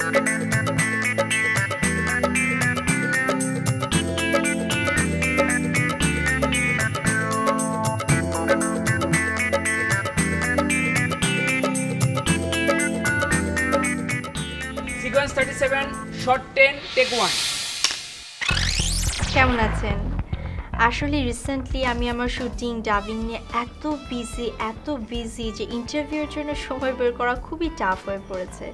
Sequence 37 short 10 take 1। কেমন আছেন? আসলে রিসেন্টলি আমি আমার শুটিং ডাবিং নিয়ে এত বিজি যে ইন্টারভিউর জন্য সময় বের করা খুবই টাফ হয়ে পড়েছে,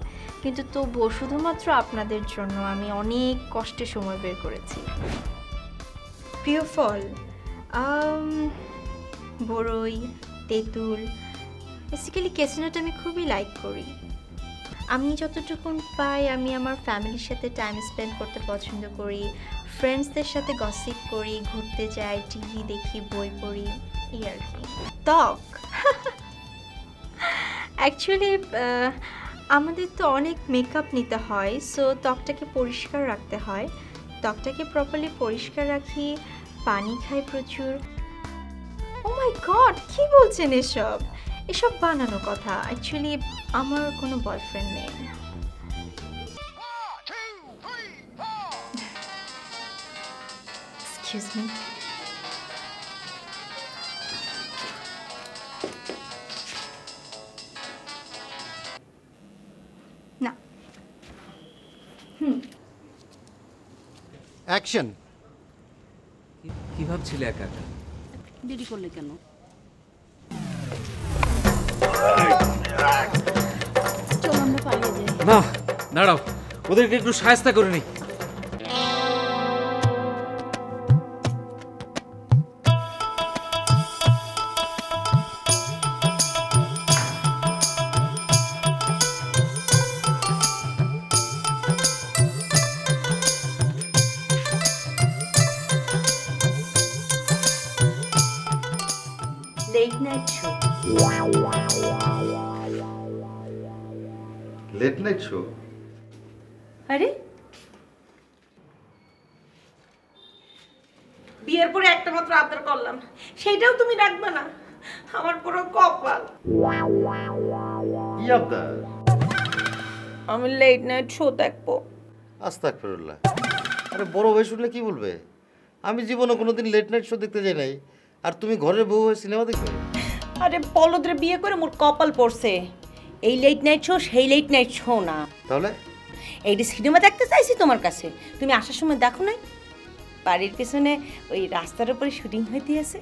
কিন্তু তবুও শুধুমাত্র আপনাদের জন্য আমি অনেক কষ্টে সময় বের করেছি। প্রিয় ফল বড়ই, তেঁতুল, বেসিক্যালি কেসনোট আমি খুবই লাইক করি। আমি যতটুকুন পাই আমি আমার ফ্যামিলির সাথে টাইম স্পেন্ড করতে পছন্দ করি, ফ্রেন্ডসদের সাথে গসিপ করি, ঘুরতে যাই, টিভি দেখি, বই পড়ি, এই আর কি। ত্বক অ্যাকচুয়ালি আমাদের তো অনেক মেকআপ নিতে হয়, সো ত্বকটাকে পরিষ্কার রাখতে হয়। ত্বকটাকে প্রপারলি পরিষ্কার রাখি, পানি খাই প্রচুর। ও মাই গড, কি বলছেন এসব? এসব বানানো কথা। অ্যাকচুয়ালি আমার কোনো বয়ফ্রেন্ড নেই। Excuse me. না। অ্যাকশন। কি ভাবছিলে একা একা? দেরি করলে কেন? চলো আমরা পালিয়ে যাই। না, দাঁড়াও, ওদেরকে একটু সাহায্য করে নি। Late night show. Late night show? আরে বিয়ের পরে একটা মাত্র আবদার করলাম, সেইটাও তুমি রাখবে না? আমার পুরো কপাল। কি আবদার? আমি লেট নাইট শো দেখবো। আস্তাগফিরুল্লাহ। আরে বড় ভাই শুনলে কি বলবে? আমি জীবনে কোনোদিন লেট নাইট শো দেখতে যাই নাই, আর তুমি ঘরের বউ হয়ে সিনেমা দেখবে? আরে বলদরে বিয়ে করে মোর কপাল পড়ছে। এই লেট নাইট শো সেই লেট নাইট শো না। তাহলে এইটা সিনেমা দেখতে চাইছি তোমার কাছে, তুমি আসার সময় দেখো নাই? বাড়ির পেছনে ওই রাস্তার উপরে শুটিং হইতে আছে,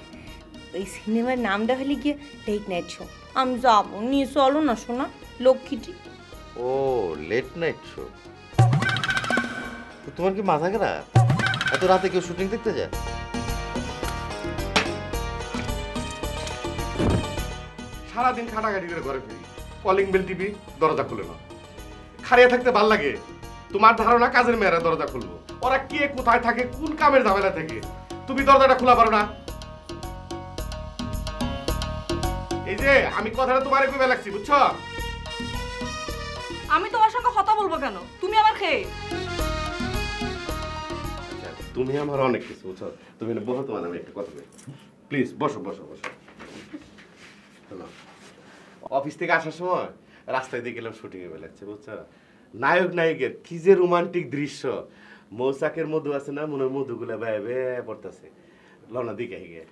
ওই সিনেমার নামটা হলে গিয়ে লেট নাইট শো। আমি যাবো, নিয়ে চলো না শোনা লক্ষ্মীটি। ও লেট নাইট শো। তো তোমার কি মাথা খারাপ? এত রাতে কেউ শুটিং দেখতে যায়? সারাদিন খাটাখাটি করে ঘরে ফিরি, কলিং বেল টিভি, দরজা খুলে না। খাড়িয়ে থাকতে ভাল লাগে? তোমার ধারণা কাজের মেয়েরা দরজা খুলবো? ওরা কে কোথায় থাকে, কোন কামের ঝামেলা থেকে? তুমি দরজাটা খোলা পারো না? এই যে আমি কথাটা তোমার কইবে লাগছি, বুঝছো? আমি তোমার সঙ্গে কথা বলবো কেন? তুমি আমার খেয়ে। তুমি আমার অনেক কিছু, বুঝছো? তুমি বসো, তোমার আমি একটা কথা বলি। প্লিজ বসো বসো বসো। অফিস থেকে আসার সময় রাস্তায় দিয়ে গেলাম, শুটিং এ বেলাচ্ছে, বুঝছো? নায়ক নায়িকের কি যে রোমান্টিক দৃশ্য। মৌচাকের মধু আছে না, মনের মধুগুলা বেয়ে বেয়ে পড়তেছে। লনা দিকে হিগে।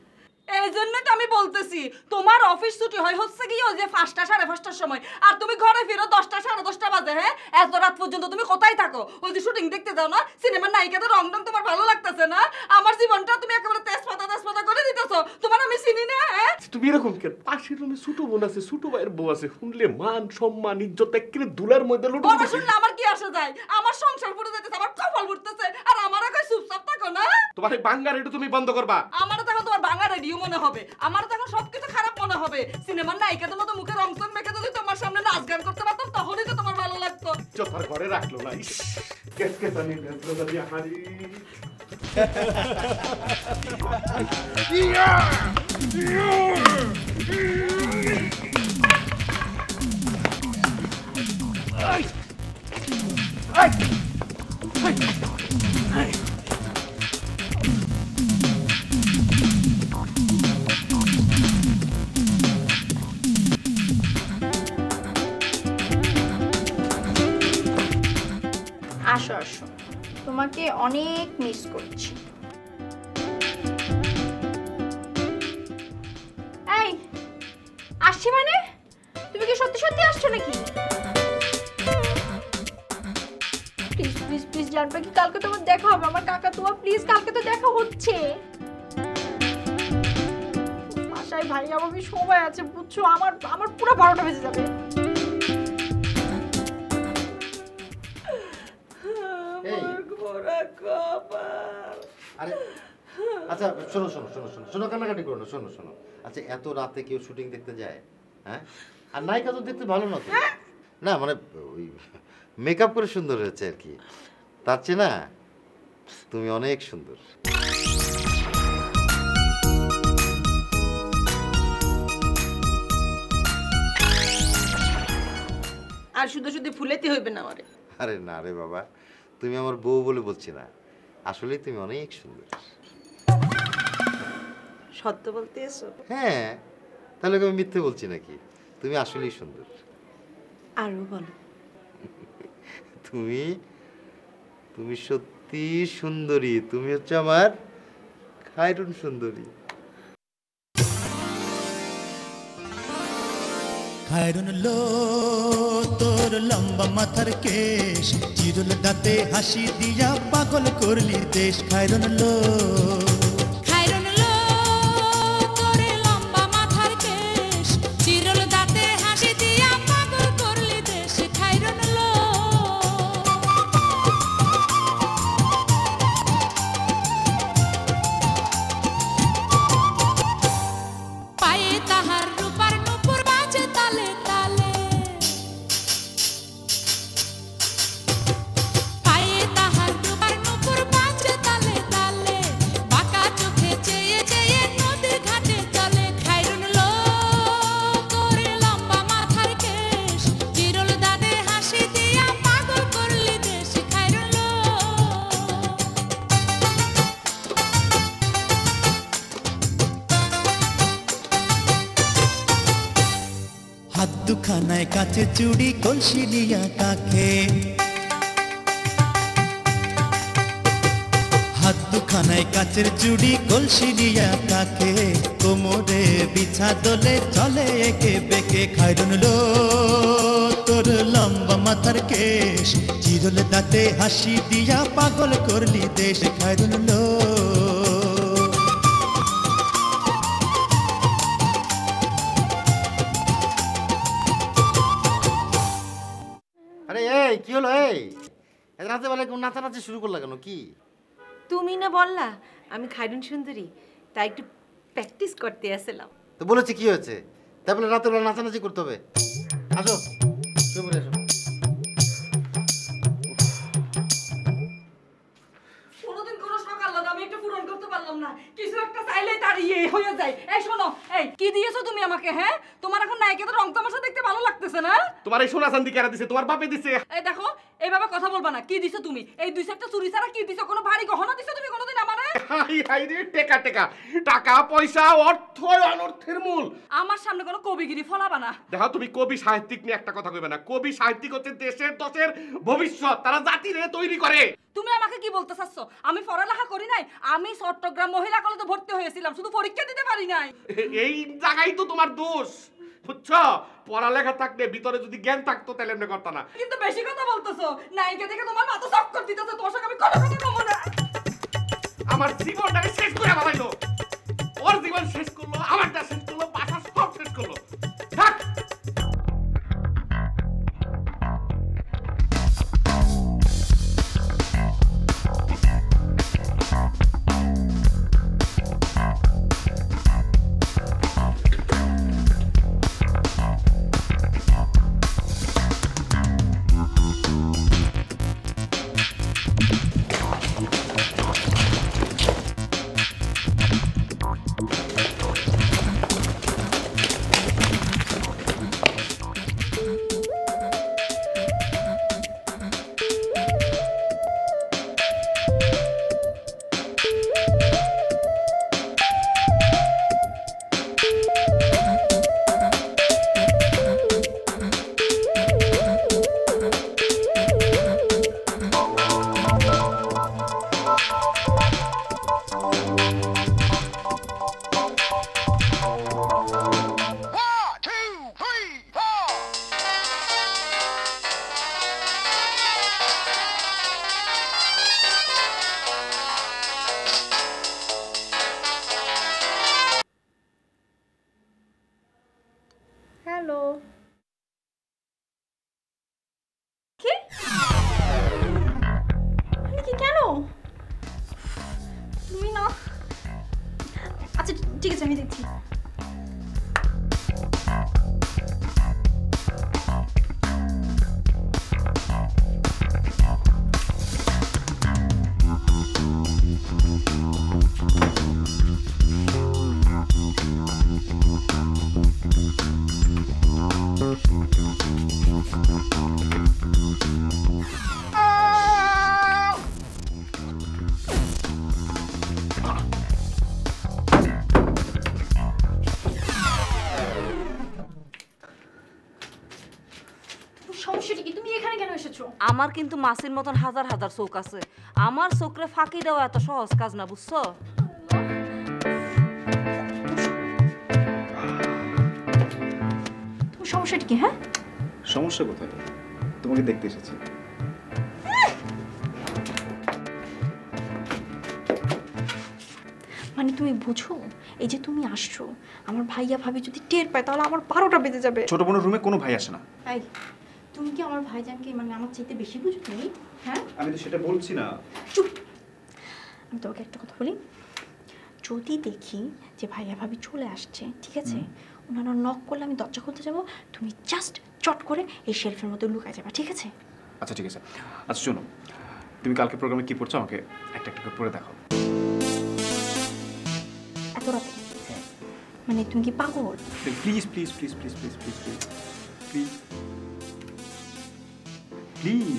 এই জন্যই তো আমি বলতেছি তোমার অফিস ছুটি হয় হচ্ছে কি ওই যে 5টা 5:30টার সময়, আর তুমি ঘরে ফিরো 10টা 10:30 বাজে। হ্যাঁ, এত রাত পর্যন্ত তুমি কোথায় থাকো? ওই যে শুটিং দেখতে যাও না? সিনেমার নায়িকাদের রং রং তোমার ভালো লাগতেছে না? আমার জীবনটা তুমি একেবারে তেজপাতা করে দিতেছো। তোমার আমি চিনি না। হ্যাঁ, তুমি এরকম কেন? পাশের রুমে ছোট বোন আছে, ছোট ভাইয়ের বউ আছে, শুনলে মান সম্মান ইজ্জত একেবারে দুলার মধ্যে লুটে বড় শুনলে আমার কি আসে যায়? আমার সংসার পুরো যেতেছে, আমার কপাল ফুটতেছে, আর আমারও কই চুপচাপ থাকো না? তোমার এই বাঙ্গা রেডিও তুমি বন্ধ করবা। আমারও তখন তোমার বাংলা রেডিও মনে হবে, আমারও তখন সবকিছু খারাপ মনে হবে। সিনেমার নায়িকাদের মতো মুখে রংচং মেখে যদি তোমার সামনে নাচ গান করতে পারতাম তখনই তো তোমার ভালো লাগতো। চোথার ঘরে রাখলো না। কেসকে জানি বেজলো হারি। অনেক মিস করছি। এই আসছি মানে? তুমি কি সত্যি সত্যি আসছো নাকি? প্লিজ প্লিজ প্লিজ জানবা কি কালকে তোমার দেখা হবে আমার কাকা তোমা, প্লিজ কালকে তো দেখা হচ্ছে। বাসায় ভাই আমার সময় আছে বুঝছো, আমার পুরো 12টা বেজে যাবে। আরে আচ্ছা শোনো শোনো শোনো শোনো শোনো, কান্নাকাটি করো না, শোনো শোনো। আচ্ছা এত রাতে কেউ শুটিং দেখতে যায়? হ্যাঁ, আর নায়িকা তো দেখতে ভালো না তো। না মানে ওই মেকআপ করে সুন্দর হয়েছে আর কি, তার চেয়ে না তুমি অনেক সুন্দর। আর শুধু শুধু ফুলেতে হইবে না আমারে। আরে না রে বাবা, তুমি আমার বউ বলে বলছি না, আসলেই তুমি অনেক সুন্দর। সত্য বলতে এসো? হ্যাঁ, তাহলে আমি মিথ্যে বলছি নাকি? তুমি আসলেই সুন্দর। আরো বলো। তুমি তুমি সত্যি সুন্দরী, তুমি হচ্ছে আমার খায়রুন সুন্দরী। খায়রুন লো তোর লম্বা মাথার কেশ, চিরুল দাঁতে হাসি দিয়া পাগল করলি দেশ। খায়রুন লো হাত দুখানায় কাছে চুড়ি কলসি নিয়া কাকে, হাত দুখানায় কাচের চুড়ি কলসি নিয়া কাকে, কোমরে বিছা দোলে চলে একে বেকে। খায়রুন লো তোর লম্বা মাথার কেশ, চিরল দাঁতে হাসি দিয়া পাগল করলি দেশ। খায়রুন লো আরে এই কি হলো? এই রাতে বেলায় কোন নাচানাচি শুরু করলা কেন? কি তুমি না বললা আমি খায়রুন সুন্দরী, তাই একটু প্র্যাকটিস করতে আসলাম। তো বলেছি কি হয়েছে? তাই বলে রাতে বেলা নাচানাচি করতে হবে? আসো শুয়ে পড়ে আসো। কোনোদিন কোনো সকাল লাগা আমি একটু পূরণ করতে পারলাম না, কিছু একটা চাইলে তার ইয়ে হয়ে যায়। এই শোনো, এই কি দিয়েছো তুমি আমাকে? হ্যাঁ, তোমার এখন নায়িকা তো রং তামাশা দেখতে ভালো লাগতেছে না? তোমার এই সোনা চাঁদি কেরা দিছে? তোমার বাপে দিছে। এই দেখো, এইভাবে কথা বলবা না। কি দিছো তুমি? এই দুই চারটা চুরি ছাড়া কি দিছো? কোনো ভারী গহনা দিছো তুমি কোনোদিন আমারে? হাই হাই রে, টেকা টেকা, টাকা পয়সা অর্থ অনর্থের মূল। আমার সামনে কোনো কবিগিরি ফলাবা না। দেখো, তুমি কবি সাহিত্যিক নিয়ে একটা কথা কইবে না। কবি সাহিত্যিক হচ্ছে দেশের দশের ভবিষ্যৎ, তারা জাতিরে তৈরি করে। তুমি আমাকে কি বলতে চাচ্ছ? আমি পড়ালেখা করি নাই? আমি চট্টগ্রাম মহিলা কলেজে ভর্তি হয়েছিলাম, শুধু পরীক্ষা দিতে পারি নাই। এই জায়গায় তো তোমার দোষ, বুঝছো? পড়ালেখা থাকলে ভিতরে যদি জ্ঞান থাকতো তাহলে এমনি করতা না। কিন্তু বেশি কথা বলতেছো। নায়িকা দেখে তোমার মাথা চক্কর দিতেছে। তোমার সঙ্গে আমি কথা কথা কমো না। আমার জীবনটাকে শেষ করে বানাইলো। ওর জীবন শেষ করলো, আমারটা শেষ করলো, বাসা সব শেষ করলো। থাক। ঠিক আছে আমি দেখছি। সমস্যাটা কি? তুমি এখানে কেন এসেছো? আমার কিন্তু মাসির মতন হাজার হাজার চোখ আছে, আমার চোখরে ফাঁকি দেওয়া এত সহজ কাজ না, বুঝছো? তোমার সমস্যাটা কি? হ্যাঁ, সমস্যা কোথায়? তোমাকে দেখতে এসেছি। মানে তুমি বুঝো, এই যে তুমি আসছো, আমার ভাইয়া ভাবি যদি টের পায় তাহলে আমার 12টা বেজে যাবে। ছোট বোনের রুমে কোনো ভাই আসে না। এই, তুমি কি আমার ভাইজানকে মানে আমার চাইতে বেশি বুঝো তুমি? হ্যাঁ, আমি তো সেটা বলছি না। চুপ। আমি তোমাকে একটা কথা বলি, যদি দেখি যে ভাইয়া ভাবি চলে আসছে, ঠিক আছে, ওনারা নক করলে আমি দরজা খুলতে যাবো, তুমি জাস্ট চট করে এই শেলফের মধ্যে লুকায় যাবা, ঠিক আছে? আচ্ছা ঠিক আছে। আচ্ছা শোনো, তুমি কালকে প্রোগ্রামে কি পড়ছো আমাকে একটা একটা করে পড়ে দেখাও। এত রাতে? মানে তুমি কি পাগল? Please please please please please please please please please.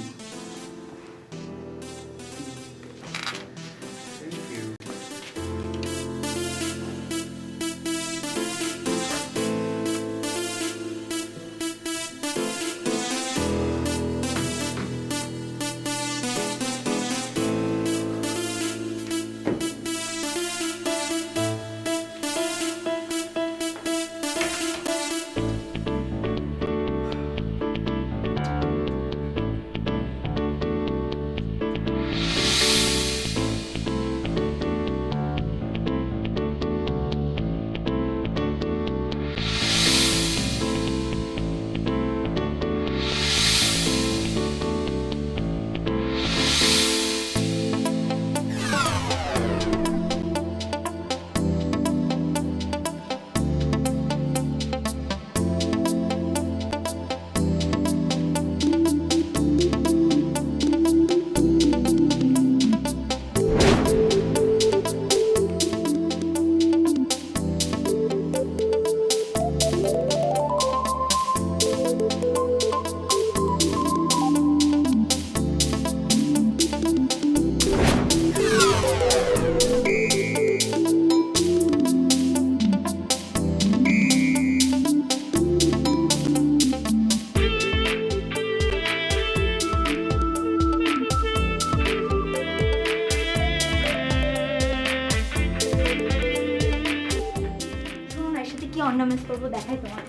Ornaments করবো, দেখাই তোমার।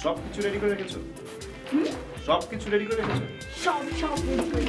সব কিছু রেডি করে রেখেছো? সব কিছু রেডি করে রেখেছো? সব সব রেডি করে।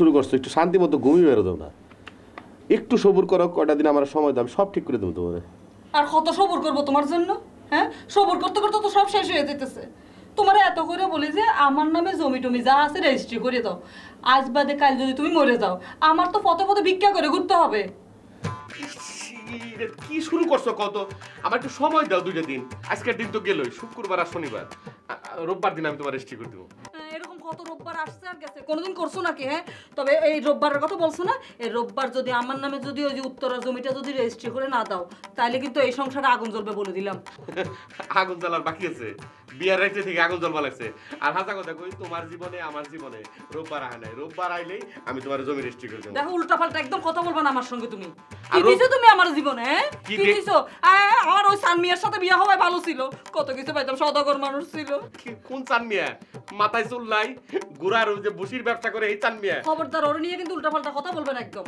শুরু করছো, একটু শান্তি মতো ঘুমিয়ে বেরো দাও না, একটু সবুর করো, কয়টা দিন আমার সময় দাও, আমি সব ঠিক করে দেবো তোমার। আর কত সবুর করবো তোমার জন্য? হ্যাঁ, সবুর করতে করতে তো সব শেষ হয়ে যেতেছে। তোমার এত করে বলি যে আমার নামে জমি টমি যা আছে রেজিস্ট্রি করে দাও, আজ বাদে কাল যদি তুমি মরে যাও আমার তো পথে পথে ভিক্ষা করে ঘুরতে হবে। কি শুরু করছো কত? আমার একটু সময় দাও, 2টা দিন। আজকের দিন তো গেলই, শুক্রবার আর শনিবার, রোববার দিন আমি তোমার রেজিস্ট্রি করে দেবো। এরকম কত রোববার আসছে আর গেছে, কোনোদিন করছো নাকি? হ্যাঁ, তবে এই রোববারের কথা বলছো না, এই রোববার যদি আমার নামে যদি ওই যে উত্তরার জমিটা যদি রেজিস্ট্রি করে না দাও তাহলে কিন্তু এই সংসারে আগুন জ্বলবে বলে দিলাম। আগুন জ্বালার বাকি আছে, বিয়ার রাইতে থেকে আগুন জ্বলবা লাগছে। আর হাজা কথা কই, তোমার জীবনে আমার জীবনে রোববার আয় নাই, রোববার আইলেই আমি তোমার জমি রেজিস্ট্রি করে দেবো। দেখো উল্টা পাল্টা একদম কথা বলবা না আমার সঙ্গে তুমি। কি দিছো তুমি আমার জীবনে? কি দিছো? আমার ওই সানমিয়ার সাথে বিয়ে হওয়াই ভালো ছিল, কত কিছু পাইতাম, সদাগর মানুষ ছিল। কোন চানমিয়া? মাথায় চুল নাই, গুড়ার ওই যে বসির ব্যবসা করে এই চানমিয়া। খবরদার ওর নিয়ে কিন্তু উল্টাপাল্টা কথা বলবেন একদম।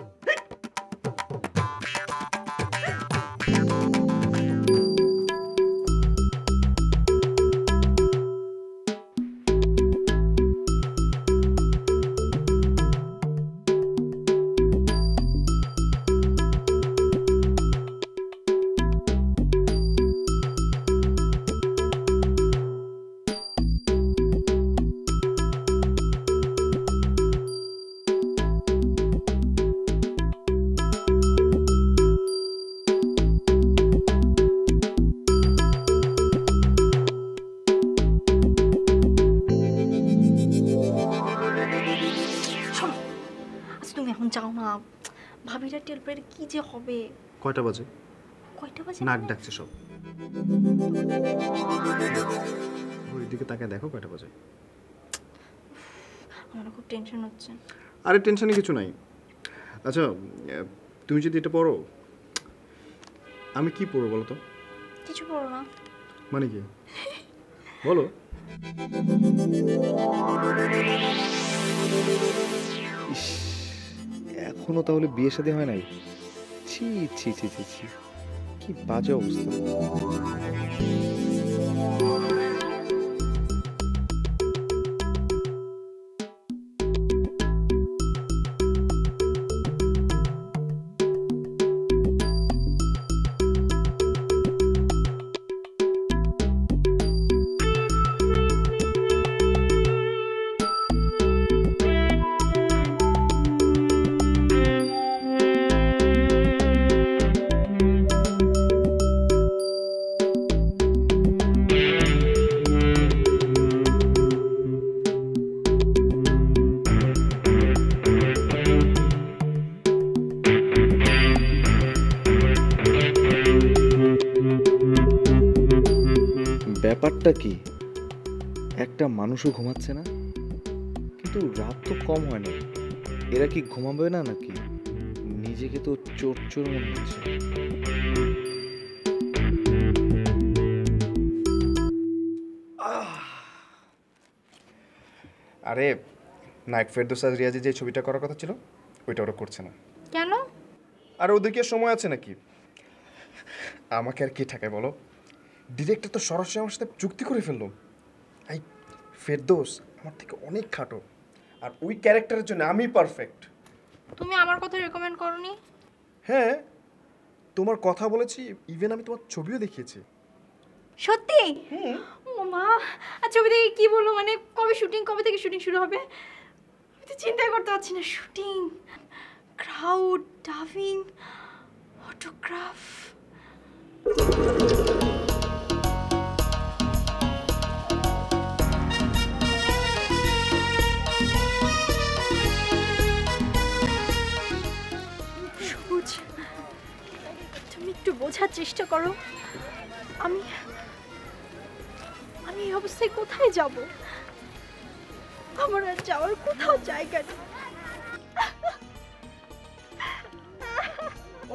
তুমি এখন যাও না, ভাবিরা টের পেলে কি যে হবে। কয়টা বাজে? কয়টা বাজে? নাক ডাকছে সব। ওইদিকে তাকায় দেখো কয়টা বাজে। আমার খুব টেনশন হচ্ছে। আরে টেনশনে কিছু নাই। আচ্ছা তুমি যদি এটা পড়ো, আমি কি পড়বো বলো তো? কিছু পড়ো না। মানে কি বলো? এখনো তাহলে বিয়ে শাদী হয় নাই? ছি ছি ছি ছি ছি, কি বাজে অবস্থা। ব্যাপারটা কি, একটা মানুষও ঘুমাচ্ছে না, কিন্তু রাত তো কম হয় না। এরা কি ঘুমাবে না নাকি? নিজেকে তো চোর চোর মনে হচ্ছে। আরে নায়ক ফেরদৌস আর রিয়াজি যে ছবিটা করার কথা ছিল ওইটা ওরা করছে না। কেন? আর ওদেরকে সময় আছে নাকি? আমাকে আর কি ঠাকায় বলো? ডিরেক্টর তো সরাসরি আমার সাথে চুক্তি করে ফেললো। এই ফেরদৌস আমার থেকে অনেক খাটো, আর ওই ক্যারেক্টারের জন্য আমি পারফেক্ট। তুমি আমার কথা রেকমেন্ড করনি? হ্যাঁ, তোমার কথা বলেছি, ইভেন আমি তোমার ছবিও দেখিয়েছি। সত্যি? ও মা, আর ছবি দেখে কি বললো? মানে কবে শুটিং, কবে থেকে শুটিং শুরু হবে? আমি তো চিন্তাই করতে পারছি না। Shooting, crowd, dubbing, autograph. সবুজ, তুমি একটু বোঝার চেষ্টা করো। আমি এই অবস্থায় কোথায় যাব? আমার আর যাওয়ার কোথাও জায়গা নেই।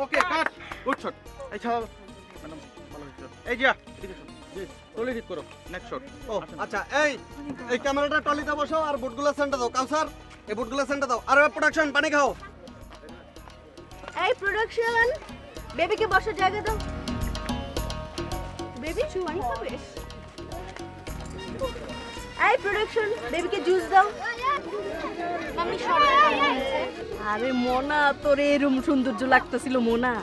ওকে কাট, গুড শট। এই ছাড়ো ম্যাডাম, ভালো হয়েছে। এই জিয়া এদিকে শট, জি টলি ঠিক করো, নেক্সট শট। ও আচ্ছা, এই ক্যামেরাটা টলিতে বসাও আর বুটগুলো সেন্টার দাও। কাউসার এই বুটগুলো সেন্টার দাও। আর প্রোডাকশন পানি খাও। এই প্রোডাকশন, বেবিকে বসার জায়গা দাও। বেবি পানি খাবে? এই প্রোডাকশন, বেবিকে জুস দাও। মাম্মি সব আরে মোনা, তোর এরকম সৌন্দর্য লাগতেছিল মোনা।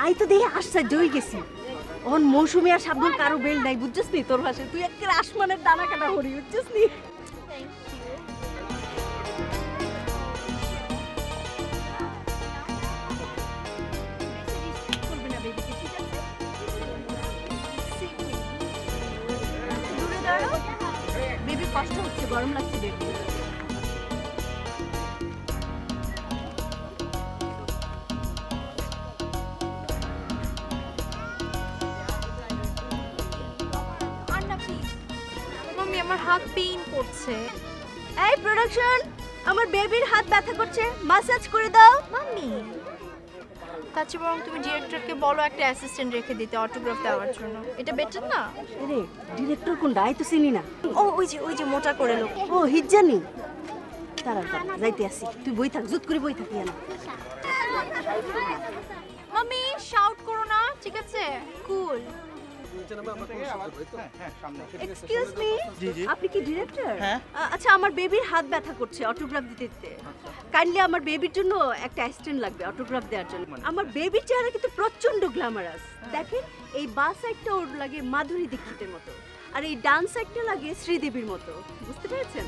আই তো দেখে আশ্চর্য হয়ে গেছি। অন মৌসুমী আর সাবধান কারো বেল নাই, বুঝছিস নি? তোর ভাষায় তুই একটা আসমানের দানা কাটা হরি, বুঝছিস নি? বেবি কষ্ট হচ্ছে, গরম লাগছে বেবি। মাম্মি আমার হাত পেইন করছে। এই প্রোডাকশন, আমার বেবির হাত ব্যথা করছে, মাসাজ করে দাও। মাম্মি তার চেয়ে বরং তুমি ডিরেক্টরকে বলো একটা অ্যাসিস্ট্যান্ট রেখে দিতে অটোগ্রাফ দেওয়ার জন্য। এটা বেটার না? আরে ডিরেক্টর কোনটা? আই তো চিনি না। ও ওই যে মোটা করে লোক। ও হিজ্জানি। তারা যাইতে আসি, তুই বই থাক, জুত করে বই থাকি না। মামি শাউট করো না, ঠিক আছে? কুল। এক্সকিউজ মি, আপনি কি ডিরেক্টর? আচ্ছা, আমার বেবির হাত ব্যথা করছে অটোগ্রাফ দিতে দিতে। কাইন্ডলি আমার বেবির জন্য একটা অ্যাসিস্ট্যান্ট লাগবে অটোগ্রাফ দেওয়ার জন্য। আমার বেবির চেহারা কিন্তু প্রচন্ড গ্ল্যামারাস। দেখেন, এই বাঁ সাইডটা ওর লাগে মাধুরী দীক্ষিতের মতো, আর এই ডান সাইডটা লাগে শ্রীদেবীর মতো। বুঝতে পেরেছেন?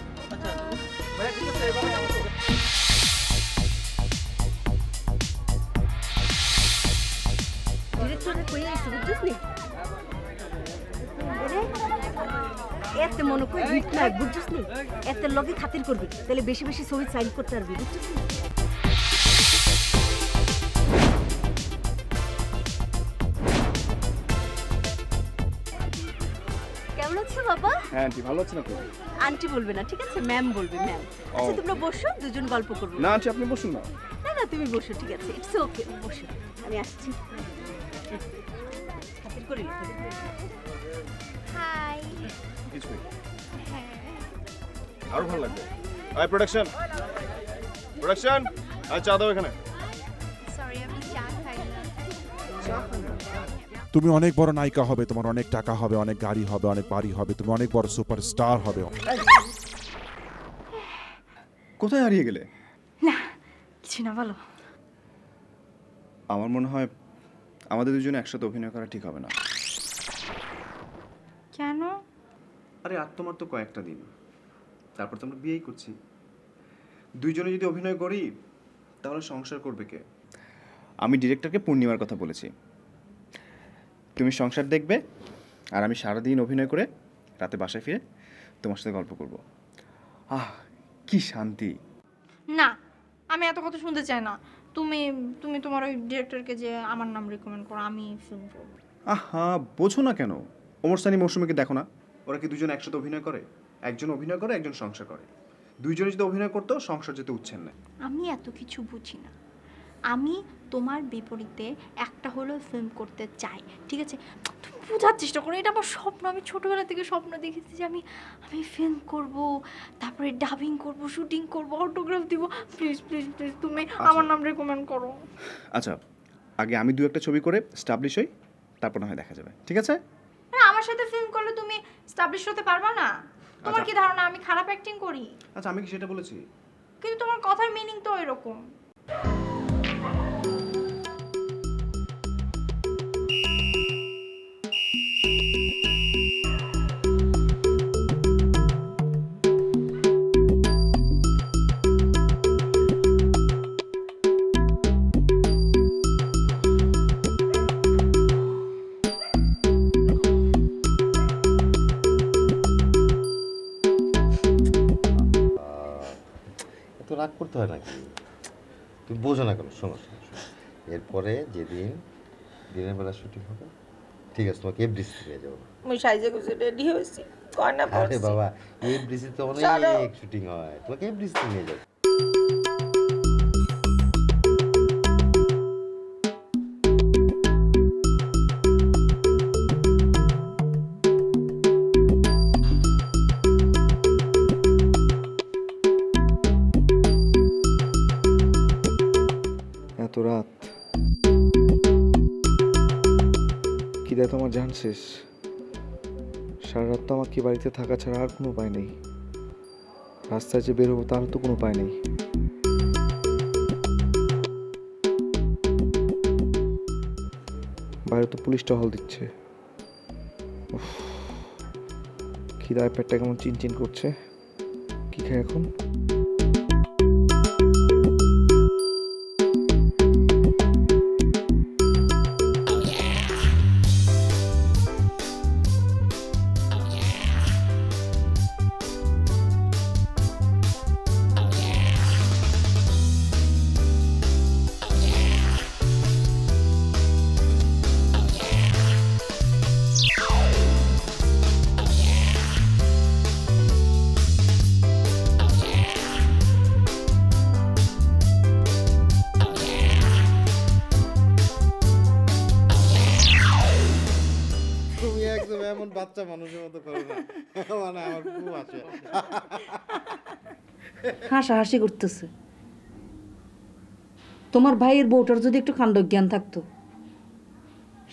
ডিরেক্টরে কই আইছি বুঝছিস নি? এতে মনে করি হিট না, বুঝছিস নি? এতে লগে খাতির করবি, তাহলে বেশি বেশি ছবি সাইন করতে পারবি, বুঝছিস নি? কেমন আছো বাবা? হ্যাঁ আন্টি, ভালো আছেন আপনি? আন্টি বলবে না, ঠিক আছে? ম্যাম বলবে, ম্যাম। আচ্ছা তোমরা বসো, দুজন গল্প করবো। না আন্টি, আপনি বসুন না। না না, তুমি বসো, ঠিক আছে? ইটস ওকে, বসো, আমি আসছি। খাতির করি না, খাতির করি না। হাই। কিছুই আরো ভালো লাগবে। আই প্রোডাকশন আর চা দাও এখানে। সরি, আমি চা খাই না। তুমি অনেক বড় নায়িকা হবে, তোমার অনেক টাকা হবে, অনেক গাড়ি হবে, অনেক বাড়ি হবে, তুমি অনেক বড় সুপারস্টার হবে। কোথায় হারিয়ে গেলে? না কিছু না, বলো। আমার মনে হয় আমাদের দুজনে একসাথে অভিনয় করা ঠিক হবে না। কেন? আরে আর তোমার তো কয়েকটা দিন, তারপর তো আমরা বিয়েই করছি। দুইজনে যদি অভিনয় করি তাহলে সংসার করবে কে? আমি ডিরেক্টরকে পূর্ণিমার কথা বলেছি, তুমি সংসার দেখবে আর আমি সারাদিন অভিনয় করে রাতে বাসায় ফিরে তোমার সাথে গল্প করব। কি শান্তি। না, আমি এত কথা শুনতে চাই না। তুমি তুমি তোমার ওই ডিরেক্টরকে যে আমার নাম রেকমেন্ড করো, আমি ফিল্ম করব। বোঝো না কেন? ওমর সানি মৌসুমীকে দেখো না, ওরা কি দুজন একসাথে অভিনয় করে? একজন অভিনয় করে, একজন সংসার করে। দুইজনে যদি অভিনয় করতো সংসার যেতে উঠছেন না। আমি এত কিছু বুঝি না। আমি তোমার বিপরীতে একটা হলো ফিল্ম করতে চাই, ঠিক আছে? তুমি বোঝার চেষ্টা করো, এটা আমার স্বপ্ন। আমি ছোটোবেলা থেকে স্বপ্ন দেখেছি যে আমি ফিল্ম করব, তারপরে ডাবিং করব, শুটিং করব, অটোগ্রাফ দিব। প্লিজ প্লিজ প্লিজ তুমি আমার নাম রেকমেন্ড করো। আচ্ছা, আগে আমি দু একটা ছবি করে স্টাবলিশ হই, তারপর না হয় দেখা যাবে, ঠিক আছে? আমার সাথে ফিল্ম করলে তুমি স্টাবলিশ হতে পারবা না? তোমার কি ধারণা আমি খারাপ অ্যাক্টিং করি? আচ্ছা, আমি কি সেটা বলেছি? কিন্তু তোমার কথার মিনিং তো এরকম। রাগ করতে হয় নাকি? তুমি বোঝো না কেন? শোনো, এরপরে যেদিন দিনের বেলা শুটিং হবে, ঠিক আছে, তোমাকে এফডিসি নিয়ে যাবো। আমি সাইজে গুজে রেডি হয়েছি, কয়না পড়ছি। আরে বাবা, এফডিসি তো অনেক শুটিং হয়, তোমাকে এফডিসি নিয়ে যাবো। এত রাত কি দেয় তোমার জান শেষ। সারা রাত তো আমার কি বাড়িতে থাকা ছাড়া আর কোনো উপায় নেই। রাস্তায় যে বের হবো তার তো কোনো উপায় নেই। বাইরে তো পুলিশ টহল দিচ্ছে। খিদায় পেটটা কেমন চিনচিন করছে। কি খাই এখন? বাচ্চা মানুষের মতো করে না মানে আমার খুব আছে হাসাহাসি করতেছে। তোমার ভাইয়ের বউটার যদি একটু কাণ্ডজ্ঞান থাকতো,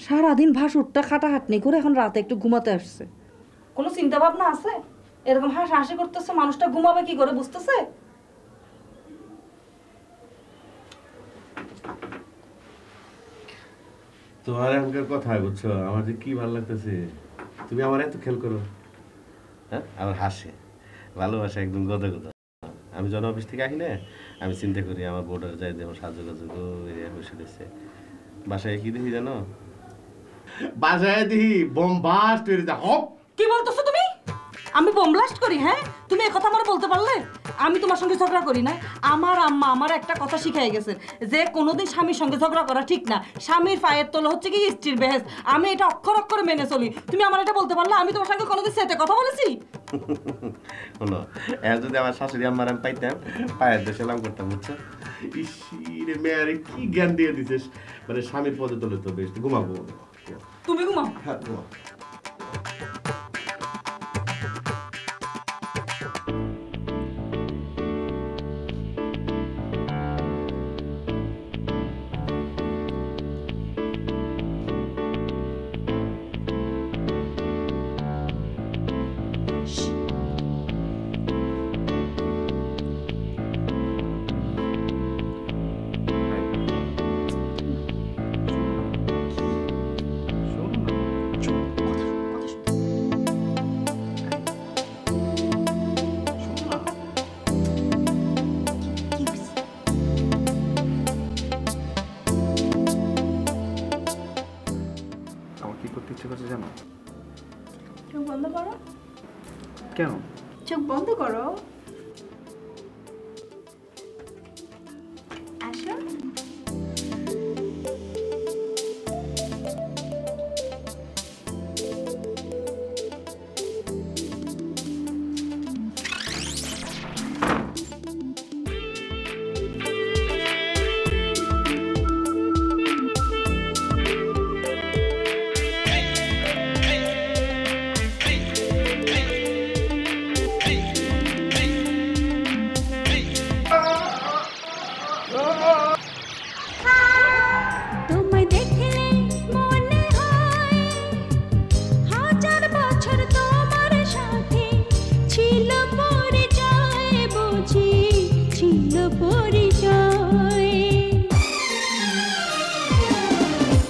সারাদিন ভাসুরটা খাটাখাটনি করে এখন রাতে একটু ঘুমাতে আসছে। কোনো চিন্তা ভাবনা আছে? এরকম হাসাহাসি করতেছে, মানুষটা ঘুমাবে কি করে বুঝতেছে? তোমার এখনকার কথা বুঝছো, আমার যে কি ভালো লাগতেছে। তুমি আমার এত খেয়াল করো, হ্যাঁ? আমার হাসে, ভালোবাসা একদম গদা গদা। আমি জন অফিস থেকে আসি না, আমি চিন্তা করি আমার বোর্ডার যাই দিয়ে আমার সাজুগাজু বসে দিচ্ছে। বাসায় কি দেখি জানো? বাসায় দেখি বোম বাস্ট হয়ে যা হপ। কি বলতেছো তুমি? আমি বোম ব্লাস্ট করি? হ্যাঁ, তুমি এই কথা আমার বলতে পারলে? আমি তোমার সঙ্গে ঝগড়া করি না। আমার আম্মা আমার একটা কথা শিখাই গেছে যে কোনোদিন স্বামীর সঙ্গে ঝগড়া করা ঠিক না। স্বামীর পায়ের তলে হচ্ছে কি স্ত্রীর বেহেস। আমি এটা অক্ষর অক্ষরে মেনে চলি। তুমি আমার এটা বলতে পারলে? আমি তোমার সঙ্গে কোনোদিন সেতে কথা বলেছি? হলো যদি আমার শাশুড়ি আম্মার আমি পাইতাম, পায়ের দেশে লাম করতাম, বুঝছো? ইসিরে মেয়ারে কি জ্ঞান দিয়ে দিছিস। মানে স্বামীর পদে তলে তো বেশ ঘুমাবো। তুমি ঘুমাও। হ্যাঁ ঘুমাও। চোখ বন্ধ করো। কেন? চোখ বন্ধ করো। আসো।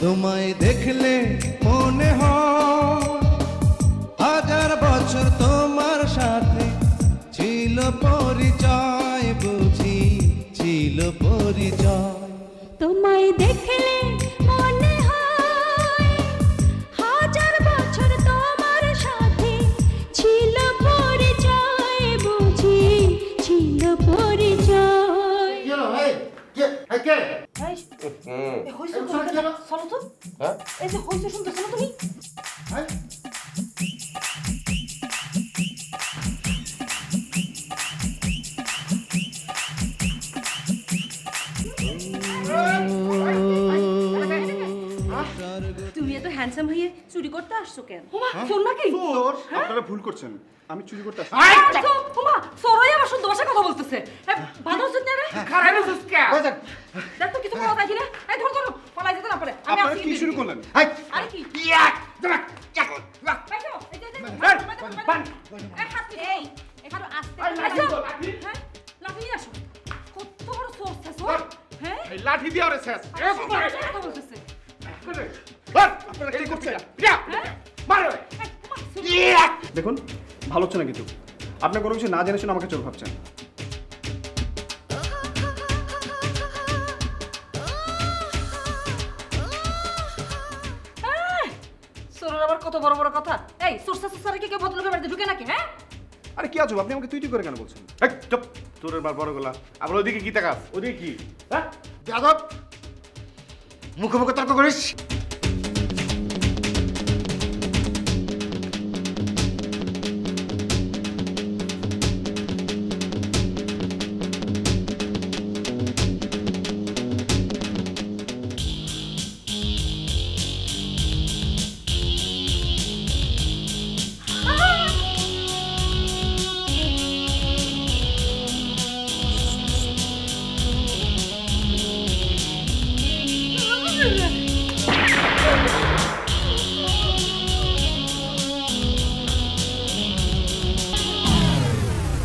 তোমায় দেখলে মনে হয় হাজার বছর তোমার সাথে ছিল পরিচয়, বুঝি ছিল পরিচয়। তোমায় দেখলে মনে হয় হাজার বছর তোমার সাথে ছিল পরিচয়, বুঝি ছিল পরিচয়। চলো তো। এই যে হইছে শুনতেছো না তুমি? তুমি এত হ্যান্ডসাম হয়ে চুরি করতে আসছো কেন? চোর নাকি? আপনারা ভুল করছেন, আমি চুরি করতে আসছি। সরাই আবার শুদ্ধ ভাষায় কথা বলতেছে। ভালো হচ্ছে না রে? খারাপ হচ্ছে কে? দেখো কিছু কথা দেখি না। এই ধর ধরো, পলাই যেতে না পারে। আমি আপনারা আসি। কি শুরু করলেন? আরে কি? লাঠি নিয়ে আসো। কত বড় সোর্স আছে? হ্যাঁ? লাঠি দিয়ে ওরে শেষ। কথা বলতেছে। আপনারা কি করছেন? মারো। দেখুন, ভালো হচ্ছে না কিছু। আপনি কোনো কিছু না জেনে শুনে আমাকে চোর ভাবছেন। সোরের আবার কত বড় বড় কথা। এই সোরসা সোরসারে কি কেউ ভদ্রলোকের বাড়িতে ঢুকে নাকি? হ্যাঁ? আরে কি আজব, আপনি আমাকে তুই তুই করে কেন বলছেন? এই চুপ, তোরের বার বড় গলা। আবার ওদিকে কি তাকাস? ওদিকে কি? হ্যাঁ? যাদব, মুখে মুখে তর্ক করিস?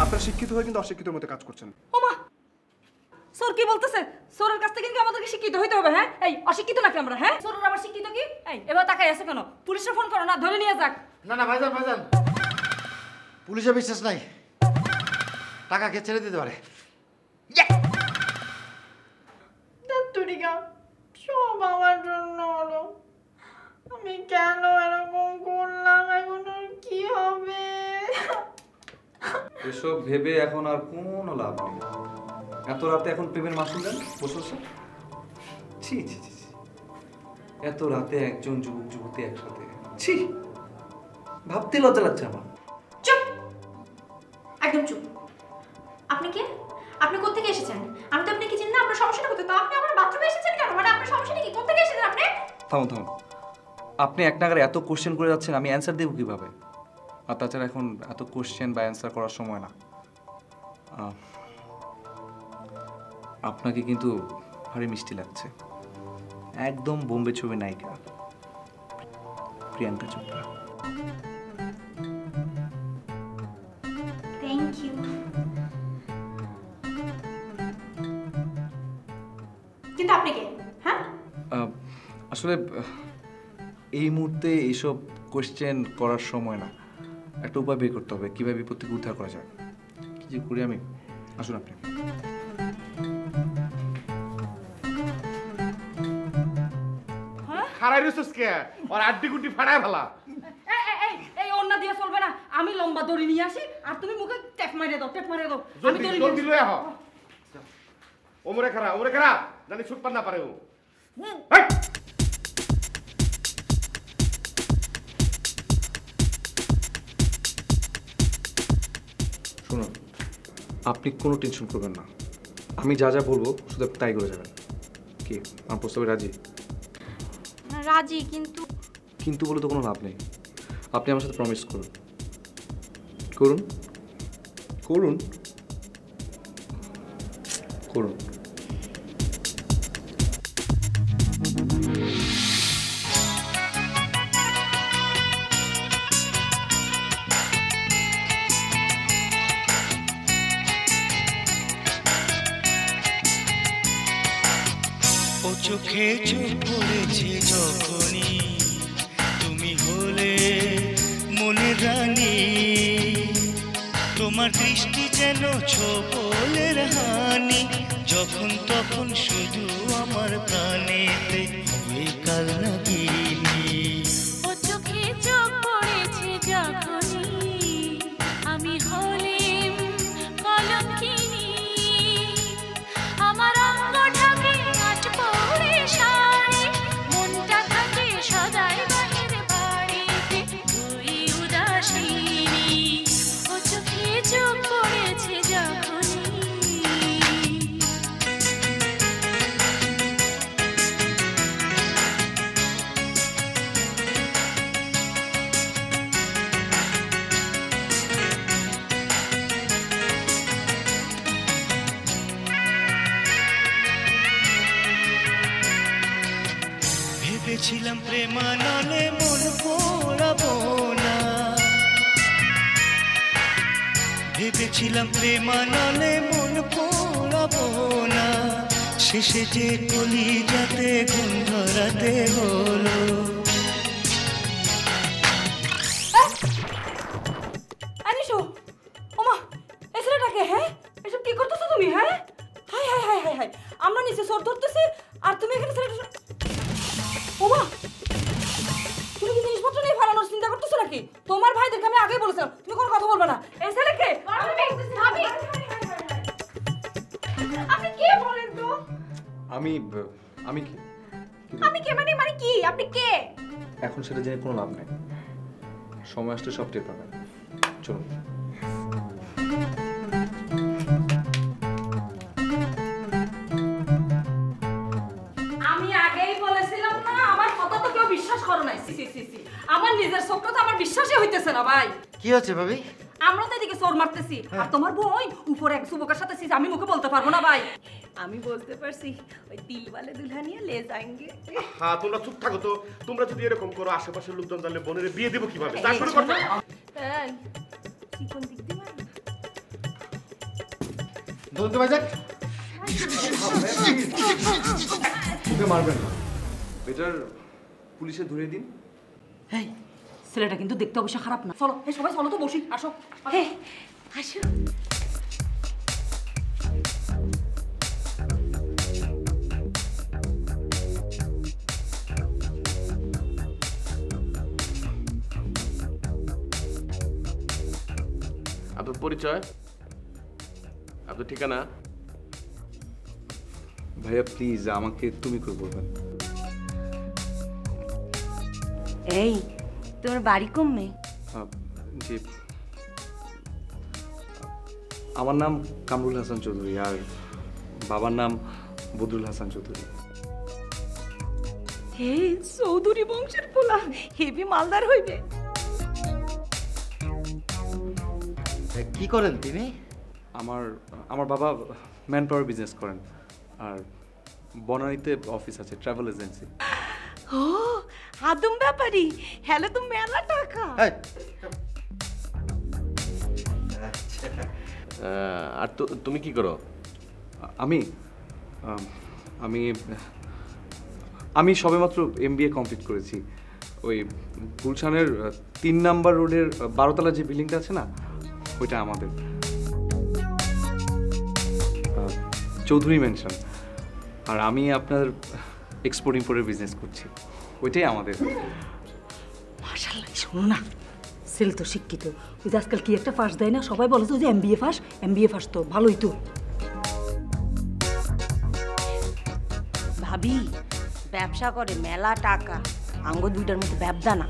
আপনারা শিক্ষিত হয়ে কিন্তু অশিক্ষিতের মতো কাজ করছেন। ওমা সোর কি বলতেছে? সোরের কাছ থেকে কিন্তু আমাদেরকে শিক্ষিত হইতে হবে। হ্যাঁ এই অশিক্ষিত নাকি আমরা? হ্যাঁ সোরের আবার শিক্ষিত কি? এই এবার তাকাই আছে কেন? পুলিশে ফোন করো না, ধরে নিয়ে যাক। না না ভাইজান ভাইজান, পুলিশে বিশ্বাস নাই, টাকাকে ছেড়ে দিতে পারে। সব আমার জন্য হলো, আমি কেন এরকম করলাম, এখন আর কি হবে? এসব ভেবে এখন আর কোনো লাভ নেই। এত রাতে এখন প্রেমের মাসুল দেন বসে বসে? ছি ছি ছি ছি। এত রাতে একজন যুবক যুবতী একসাথে, ছি, ভাবতে লজ্জা লাগছে আমার। চুপ, একদম চুপ। আপনি কে? আপনি কোত্থেকে এসেছেন? আমি তো আপনাকে চিনি না। আপনার সমস্যাটা কোথায়? তো আপনি আমার বাথরুমে এসেছেন কেন? মানে আপনার সমস্যাটা কি? কোত্থেকে এসেছেন আপনি? থামুন থামুন, আপনি এক নাগারে এত কোশ্চেন করে যাচ্ছেন, আমি অ্যান্সার দেবো কিভাবে? আর তাছাড়া এখন এত কোশ্চেন বা অ্যান্সার করার সময় না। আপনাকে কিন্তু ভারী মিষ্টি লাগছে, একদম বোম্বে ছবি নায়িকা প্রিয়াঙ্কা চোপড়া। Thank you. কিন্তু আপনি কে? হ্যাঁ, আসলে এই মুহূর্তে এইসব কোশ্চেন করার সময় না, একটা উপায় বের করতে হবে কীভাবে বিপদ থেকে উদ্ধার করা যায়। কী যে করি আমি, আসুন আপনি। খারাই রেছিস কে? আর আড্ডি গুড্ডি ফাড়ায় ফেলা। এই ওন্না দিয়ে চলবে না। আমি লম্বা দড়ি নিয়ে আসি আর তুমি মুখে টেপ মারিয়ে দাও, টেপ মারিয়ে দাও। আমি জলদি দড়ি জলদি লয়ে আহ। ওমরে খারা জানি ছুটপার না পারে ও। হেই! শুনুন, আপনি কোনো টেনশন করবেন না, আমি যা যা বলবো শুধু তাই করে যাবেন। কি আমার প্রস্তাবে রাজি? রাজি, কিন্তু কিন্তু বলে তো কোনো লাভ নেই। আপনি আমার সাথে প্রমিস করুন, করুন করুন করুন। ও চোখে চোখ পড়েছে যখনই তুমি হলে মনে রানী, তোমার দৃষ্টি যেন ছোপলের হানি, যখন তখন শুধু আমার প্রাণেতে হয়ে কাল নাগিনি। ও চোখে চোখ পড়েছে যখনই আমি হলেম কলঙ্কিনী, আমার অঙ্গ ঢাকে আট পৌড়ে শাড়ি, মনটা থাকে সদাই বাহির বাড়িতে তুই উদাসিনী। ও চোখে চোখ পড়েছে যখনই। ভেবেছিলাম প্রেমানলে মন পোড়াবো না, ভেবেছিলাম প্রেমানলে মন পোড়াবো না, শেষে যে কলি যাতে ঘুম ধরাতে হলো। আনিশো, ওমা এই ছেলেটাকে, হ্যাঁ এসব কি করতেছো তুমি? হ্যাঁ high high high high high, আমরা নিচে সর ধরতেছি আর তুমি এখানে ছেলেটা। ওমা তুমি কি জিনিসপত্র নিয়ে ফালানোর চিন্তা করতেছো নাকি? তোমার ভাইদেরকে আমি আগেই বলেছিলাম তুমি কোনো কথা বলবে না। এই ছেলেকে আপনি কে বলেন তো? আমি আমি কি আমি কে মানে? মানে কি? আপনি কে? এখন সেটা জেনে কোনো লাভ নেই, সময় আসলে সব টের পাবেন। চলুন। আমি আগেই বলেছিলাম না, আমার কথা তো কেউ বিশ্বাস করো নাই। সি সি সি, আমার নিজের চোখটা তো আমার বিশ্বাসই হইতেছে না ভাই। কি হচ্ছে ভাবি? আমরা তো এদিকে চোর মারতেছি আর তোমার বই উপরে এক যুবকের সাথে ছিস, আমি মুখে বলতে পারবো না ভাই। আমি বলতে পারছি, ওই দিল वाले दुल्हनिया ले जाएंगे। হ্যাঁ তোমরা চুপ থাকো তো। তোমরা যদি এরকম করো আশেপাশের লোকজন জানলে বোনের বিয়ে দেবো কিভাবে? যা শুরু করতে। এই চিকন দিক দিয়ে মারবি। চলুন তো ভাইজান। ওকে মারবেন না, বেটার পুলিশে ধরে দিন। এই ছেলেটা কিন্তু দেখতে অবশ্য খারাপ না। চলো এই সবাই চলো তো বসি, আসো। হ্যাঁ আসো। আপনার পরিচয়, আপনার ঠিকানা? ভাইয়া প্লিজ আমাকে তুমি করে বলবেন। এই তোমার বাড়ি কমবে? জি, আমার নাম কামরুল হাসান চৌধুরী আর বাবার নাম বদরুল হাসান চৌধুরী। হে চৌধুরী বংশের পোলা, হেবি মালদার হইবে। কি করেন তিনি? আমার বাবা ম্যান পাওয়ার বিজনেস করেন আর বনানীতে অফিস আছে, ট্রাভেল এজেন্সি। ও আদম ব্যাপারী, হ্যালো তো মেলা টাকা। আর তুমি কি করো? আমি আমি আমি সবেমাত্র MBA কমপ্লিট করেছি। ওই গুলশানের 3 নাম্বার রোডের 12তলা যে বিল্ডিংটা আছে না, ওইটা আমাদের চৌধুরী মেনশন। আর আমি আপনার এক্সপোর্ট ইম্পোর্টের বিজনেস করছি, ওইটাই আমাদের। মাশাআল্লাহ, শোনো না, ছেলে তো শিক্ষিত। ওই যে আজকাল কি একটা ফার্স্ট দেয় না, সবাই বলে তো যে MBA ফার্স্ট তো ভালোই তো। ভাবি ব্যবসা করে মেলা টাকা, আঙ্গ দুইটার মধ্যে ব্যবসা না।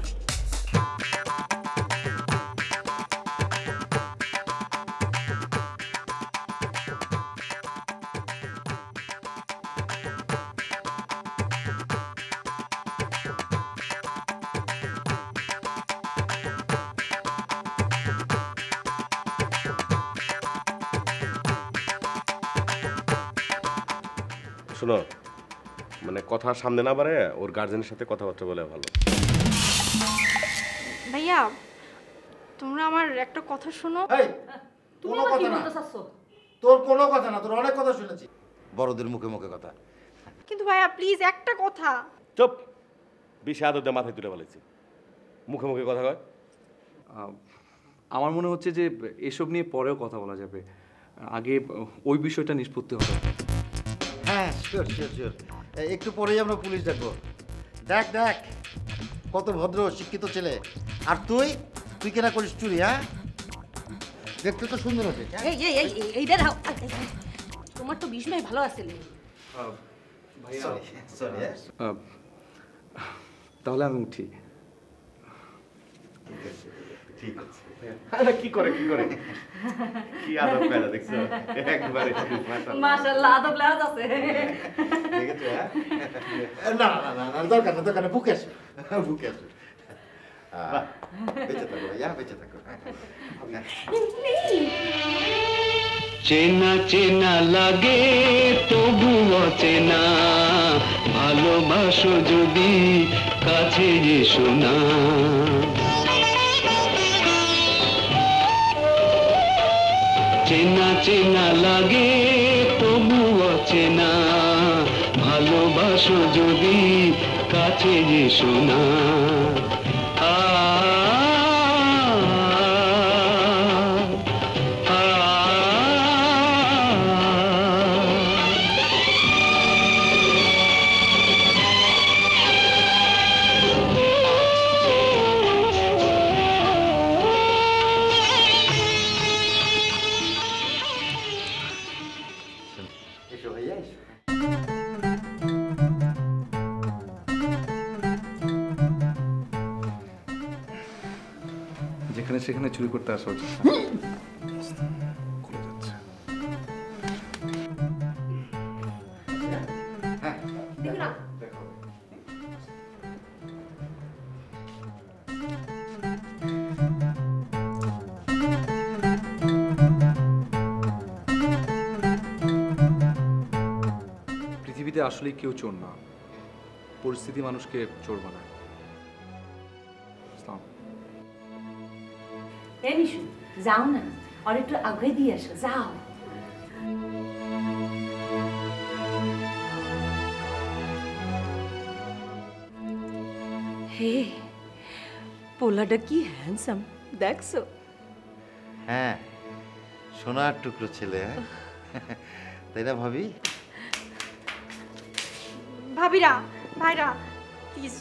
শোনো, মানে কথা সামনে না বাড়ে ওর গার্জেনের সাথে কথাবার্তা বলে ভালো। ভাইয়া তোমরা আমার একটা কথা শোনো। কোনো কথা না, তোর কোনো কথা না, তোর অনেক কথা শুনেছি, বড়দের মুখে মুখে কথা। কিন্তু ভাইয়া প্লিজ একটা কথা। চুপ, বেশি আদতে মাথায় তুলে ফেলেছি, মুখে মুখে কথা কয়। আমার মনে হচ্ছে যে এসব নিয়ে পরেও কথা বলা যাবে, আগে ওই বিষয়টা নিষ্পত্তি হবে। হ্যাঁ শিওর শিওর শিওর, একটু পরেই আমরা পুলিশ ডাকবো। দেখ দেখ কত ভদ্র শিক্ষিত ছেলে, আর তুই তুই কেনা করিস চুরি? হ্যাঁ দেখতে তো সুন্দর আছে। এই এই এই এইটা দাও, তোমার তো বিস্ময় ভালো আছে। তাহলে আমি উঠি। ঠিক আছে। আরে কি করে কি আদব কায়দা দেখছো একবারে। মাশাআল্লাহ, আদব লাজ আছে। দেখেছো? না না না না, দরকার না, দরকার না, বুকে আসো বুকে আসো। বেঁচে থাকো ভাইয়া, বেঁচে থাকো। চেনা চেনা লাগে তবু অচেনা, ভালোবাসো যদি কাছে এসো না। চেনা চেনা লাগে তবু অচেনা, ভালোবাসো যদি কাছে এসো না। যেখানে সেখানে চুরি করতে আসা উচিত। পৃথিবীতে আসলে কেউ চোর না, পরিস্থিতি মানুষকে চোর বানায়। নিশু যাও না, আর একটু আগে দিয়ে আসো, যাও। হে পোলাটা কি হ্যান্ডসাম দেখছো? হ্যাঁ, সোনার টুকরো ছেলে, তাই না ভাবি? ভাবিরা, ভাইরা, প্লিজ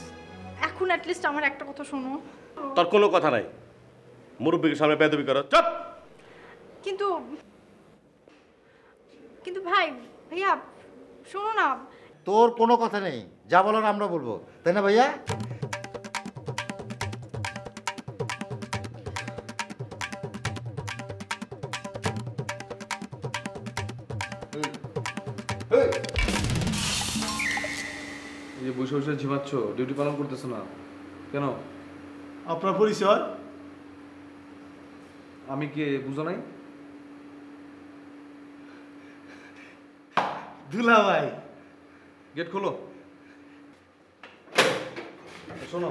এখন অ্যাটলিস্ট আমার একটা কথা শোনো। তোর কোনো কথা নাই, মুরব্বীর সামনে বেয়াদবি করো, চুপ। কিন্তু কিন্তু ভাইয়া শোনো না। তোর কোনো কথা নেই, যা বলার আমরা বলবো, তাই না ভাইয়া? এই যে বসে বসে ঝিমাচ্ছ, ডিউটি পালন করতেছো না কেন? আপনার পরিচয়? আমি কে বুঝো নাই? দুলা ভাই। গেট খোলো। শোনো,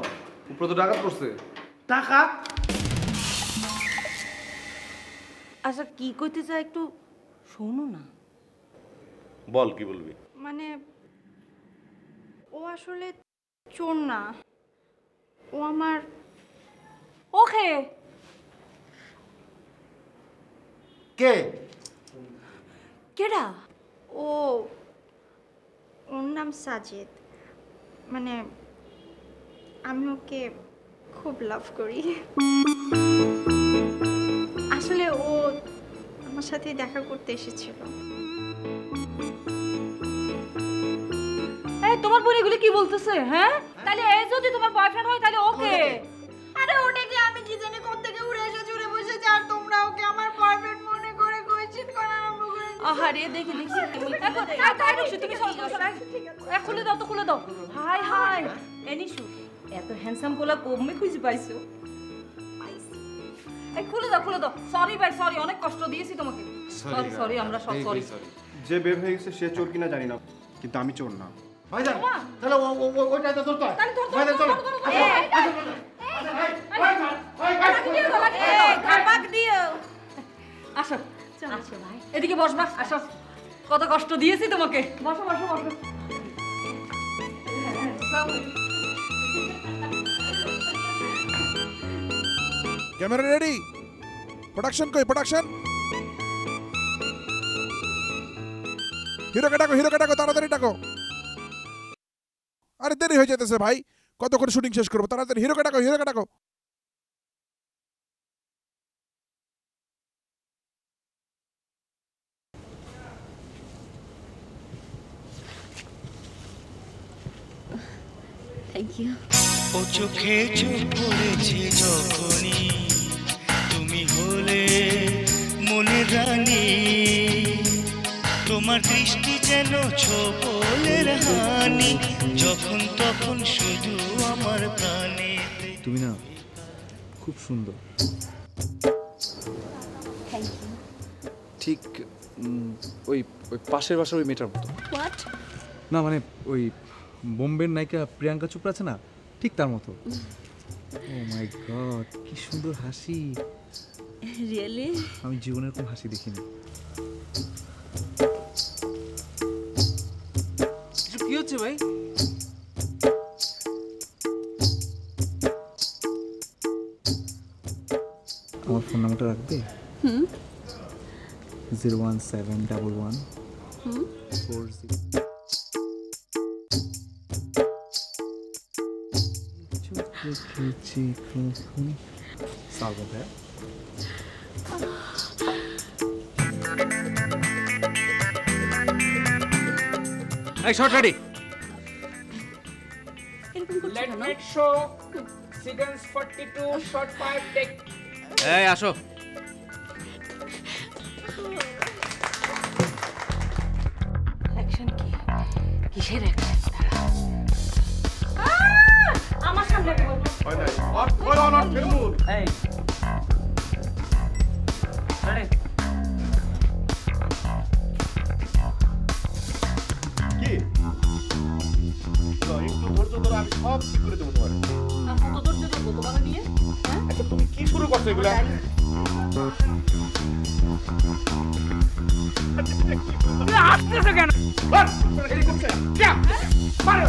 উপরে তো ডাকাত করছে। টাকা? আচ্ছা কি কইতে চাই একটু শোনো না। বল, কি বলবি? মানে ও আসলে চোর না, ও আমার। ওকে কে? কেডা? ওর নাম সাজিদ। মানে আমি ওকে খুব লাভ করি। আসলে ও আমার সাথে দেখা করতে এসেছিল। এই তোমার বোন এগুলি কি বলতেছে? হ্যাঁ, তাহলে এই যদি তোমার বয়ফ্রেন্ড হয় তাহলে ওকে। আরে ওটা কি আমি কি জানি কোথা থেকে উড়ে এসে জুড়ে বসেছে আর তোমরা ওকে আমার বয়ফ্রেন্ড মনে করে কোয়েশ্চেন করা আরম্ভ করে দিয়েছো। আহারে দেখি দেখি তাই রুশি, তুমি খুলে দাও তো, খুলে দাও। হাই হাই এনিশু এত হ্যান্ডসাম পোলা কমে খুঁজে পাইছো? এই খুলে দাও, খুলে দাও। সরি ভাই, সরি, অনেক কষ্ট দিয়েছি তোমাকে। সরি সরি, আমরা সব সরি। যে বের হয়ে গেছে সে চোর কিনা জানি না, কিন্তু আমি চোর না। ভাইজান, তাহলে ওইটা তো ধরতে হয়। ভাইজান চলো। আসো আসো ভাই, এদিকে বসবা, আসো। কত কষ্ট দিয়েছি তোমাকে। বসো বসো বসো। Camera ready? প্রোডাকশন কই? প্রোডাকশন হিরোকে ডাকো, হিরোকে ডাকো, তাড়াতাড়ি ডাকো। আরে দেরি হয়ে যেতেছে ভাই, কতক্ষণ শুটিং শেষ করবো? তাড়াতাড়ি হিরোকে ডাকো, হিরোকে ডাকো। Thank you. ও চোখে চোখ পড়েছে যখনই তুমি হলে মনের রানী, তোমার দৃষ্টি যেন ছোপলের হানি, যখন তখন শুধু আমার প্রাণে। তুমি না খুব সুন্দর। Thank you. ঠিক ওই ওই পাশের বাসার ওই মেয়েটার মতো। হোয়াট? না মানে ওই বোম্বের নায়িকা প্রিয়াঙ্কা চোপড়া আছে না, ঠিক তার মতো। ও মাই গড, কি সুন্দর হাসি। রিয়েলি? আমি জীবনে এরকম হাসি দেখিনি। কি হচ্ছে ভাই? আমার ফোন নাম্বারটা রাখবে? 01711 40। Salvo है। Hey, shot ready. Let me show sequence 42 shot 5 take. Hey, আসো। অ্যাকশন কি? কিসের অ্যাকশন? আমার সামনে বল। হয় নাই। ওর অন ফিল্মুল। এই রেডি? কি? একটু ধৈর্য ধরো, আমি সব ঠিক করে দেবো তোমার। কত ধৈর্য ধরবো তোমাকে নিয়ে? আচ্ছা তুমি কি শুরু করছো এগুলা? তুই আসতেছো কেন? এদিকে করছে। যা, পারে।